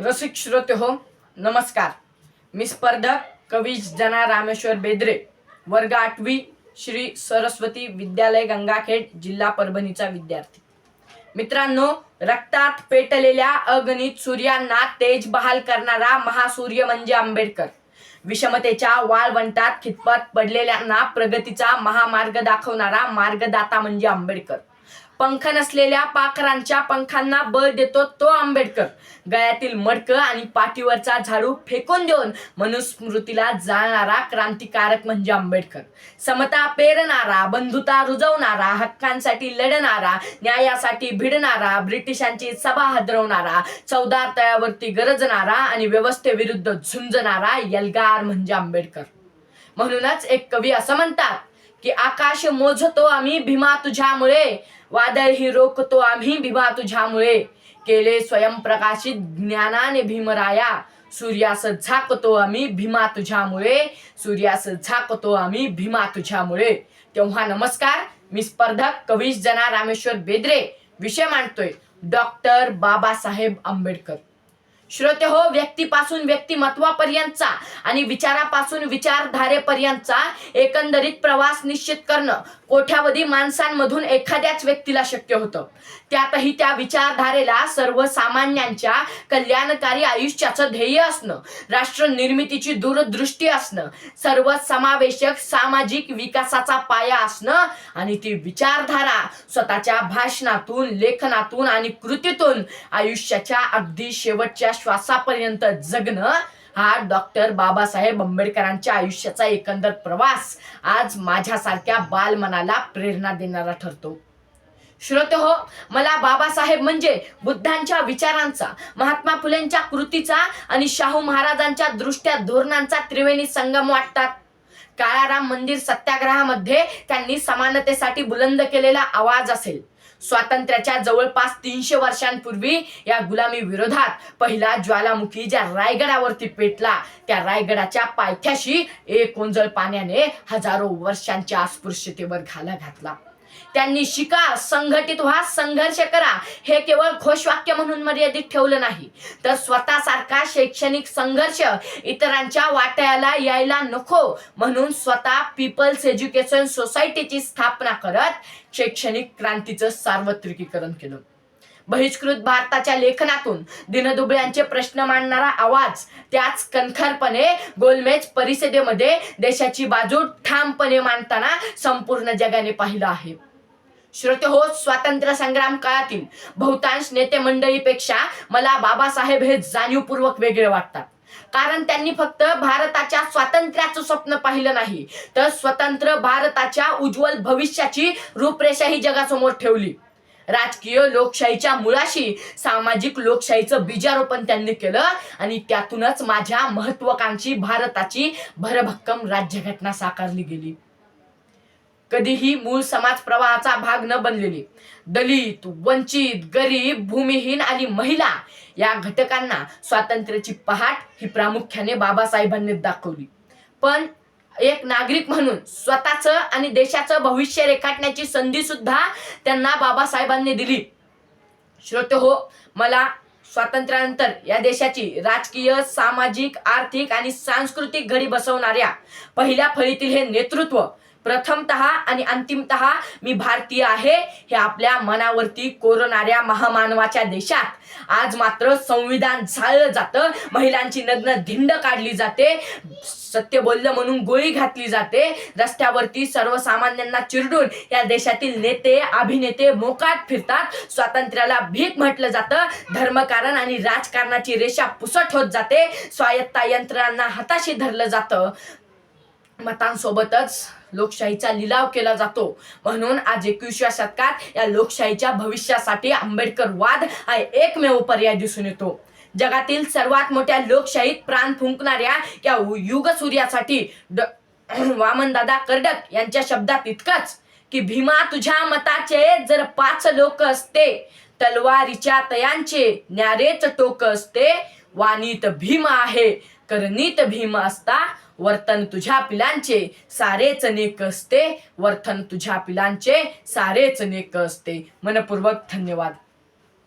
रसिक श्रोते हो, नमस्कार. मी स्पर्धक कवी जना रामेश्वर बेद्रे, वर्ग 8वी, श्री सरस्वती विद्यालय गंगाखेड, जिल्हा परभणीचा विद्यार्थी. मित्रांनो, रक्तात पेटलेल्या अगणित सूर्यांना तेज बहाल करणारा महासूर्य म्हणजे आंबेडकर. विषमतेच्या वाळवंटात खितपत पडलेल्यांना प्रगतीचा महामार्ग दाखवणारा मार्गदाता म्हणजे आंबेडकर. पंख नसलेल्या पाखरांच्या पंखांना बळ देतो तो आंबेडकर. गळ्यातील मडकं आणि पाठीवरचा झाडू फेकून देऊन मनुस्मृतीला जाळणारा क्रांतिकारक म्हणजे आंबेडकर. समता पेरणारा, बंधुता रुजवणारा, हक्कांसाठी लढणारा, न्यायासाठी भिडणारा, ब्रिटिशांची सभा हदरवणारा, चौदार तळ्यावरती गरजणारा आणि व्यवस्थेविरुद्ध झुंजणारा एल्गार म्हणजे आंबेडकर. म्हणूनच एक कवी असं म्हणतात की आकाश मोजतो आम्ही भीमा तुझ्यामुळे, वादळही रोखतो आम्ही भीमा तुझ्यामुळे, केले स्वयंप्रकाशित ज्ञानाने भीमराया, सूर्यास झाकतो आम्ही भीमा तुझ्यामुळे, सूर्यास झाकतो आम्ही भीमा तुझ्यामुळे. तेव्हा नमस्कार, मी स्पर्धक कवी जना रामेश्वर बेद्रे. विषय मांडतोय डॉक्टर बाबासाहेब आंबेडकर. श्रोते हो, व्यक्तीपासून व्यक्तिमत्वापर्यंतचा आणि विचारापासून विचारधारेपर्यंतचा एकंदरीत प्रवास निश्चित करणं कोट्यावधी माणसांमधून एखाद्याच व्यक्तीला शक्य होतं. त्यातही त्या विचारधारेला सर्वसामान्यांच्या कल्याणकारी आयुष्याचं ध्येय असणं, राष्ट्र निर्मितीची दूरदृष्टी असणं, सर्वसमावेशक सामाजिक विकासाचा पाया असणं आणि ती विचारधारा स्वतःच्या भाषणातून, लेखनातून आणि कृतीतून आयुष्याच्या अगदी शेवटच्या श्वासापर्यंत जगणं, हा डॉक्टर बाबासाहेब आंबेडकरांच्या आयुष्याचा एकंदर प्रवास आज माझ्यासारख्या बालमनाला प्रेरणा देणारा ठरतो. श्रोते हो, मला बाबासाहेब म्हणजे बुद्धांच्या विचारांचा, महात्मा फुलेंच्या कृतीचा आणि शाहू महाराजांच्या दृष्ट्या धोरणांचा त्रिवेणी संगम वाटतात. काळाराम मंदिर सत्याग्रहामध्ये त्यांनी समानतेसाठी बुलंद केलेला आवाज असेल. स्वातंत्र्याच्या जवळपास 300 वर्षांपूर्वी या गुलामी विरोधात पहिला ज्वालामुखी ज्या रायगडावरती पेटला, त्या रायगडाच्या पायथ्याशी एक ओंजळ पाण्याने हजारो वर्षांच्या अस्पृश्यतेवर घाला घातला. त्यांनी शिका, संघटित व्हा, संघर्ष करा हे केवळ घोषवाक्य म्हणून मर्यादित ठेवलं नाही, तर स्वतःसारखा शैक्षणिक संघर्ष इतरांच्या वाट्याला यायला नको म्हणून स्वतः पीपल्स एज्युकेशन सोसायटीची स्थापना करत शैक्षणिक क्रांतीचं सार्वत्रिकीकरण केलं. बहिष्कृत भारताच्या लेखनातून दीनदुबळ्यांचे प्रश्न मांडणारा आवाज त्याच कणखरपणे गोलमेज परिषदेमध्ये देशाची बाजू ठामपणे मांडताना संपूर्ण जगाने पाहिलं आहे. श्रोते हो, स्वातंत्र्य संग्राम काळातील बहुतांश नेते मंडळीपेक्षा मला बाबासाहेब हे जाणीवपूर्वक वेगळे वाटतात. कारण त्यांनी फक्त भारताच्या स्वातंत्र्याचं स्वप्न पाहिलं नाही, तर स्वतंत्र भारताच्या उज्ज्वल भविष्याची रूपरेषाही जगासमोर ठेवली. राजकीय लोकशाहीच्या मुळाशी सामाजिक लोकशाहीचं बीजारोपण त्यांनी केलं आणि त्यातूनच माझ्या महत्वाकांक्षी भारताची भरभक्कम राज्यघटना साकारली गेली. कधीही मूळ समाज प्रवाहाचा भाग न बनलेली दलित, वंचित, गरीब, भूमिहीन आणि महिला या घटकांना स्वातंत्र्याची पहाट ही प्रामुख्याने बाबासाहेबांनी दाखवली. पण एक नागरिक म्हणून स्वतःचं आणि देशाचं भविष्य रेखाटण्याची संधी सुद्धा त्यांना बाबासाहेबांनी दिली. श्रोते हो, मला स्वातंत्र्यानंतर या देशाची राजकीय, सामाजिक, आर्थिक आणि सांस्कृतिक घडी बसवणाऱ्या पहिल्या फळीतील हे नेतृत्व, प्रथमतः आणि अंतिमतः मी भारतीय आहे हे आपल्या मनावरती कोरणाऱ्या महामानवाच्या देशात आज मात्र संविधान झाळलं जातं, महिलांची नग्न धिंड काढली जाते, सत्य बोललं म्हणून गोळी घातली जाते, रस्त्यावरती सर्वसामान्यांना चिरडून या देशातील नेते, अभिनेते मोकाट फिरतात, स्वातंत्र्याला भीक म्हटलं जातं, धर्मकारण आणि राजकारणाची रेषा पुसट होत जाते, स्वायत्त यंत्रणांना हाताशी धरलं जातं, मतांसोबतच लोकशाहीचा लिलाव केला जातो. म्हणून आज 21व्या शतकात या लोकशाहीच्या भविष्यासाठी आंबेडकरवाद हा एकमेव पर्याय दिसून येतो. जगातील सर्वात मोठ्या लोकशाहीत प्राण फुंकणाऱ्या या युगसूर्यासाठी वामनदादा कर्डक यांच्या शब्दात इतकंच की भीमा तुझ्या मताचे जर 5 लोक असते, तलवारीच्या तयांचे न्यारेच टोक असते, वाणीत भीम आहे करणीत भीम असता, वर्तन तुझ्या पिलांचे सारेच नेक असते, वर्तन तुझ्या पिलांचे सारेच नेक असते. मनपूर्वक धन्यवाद.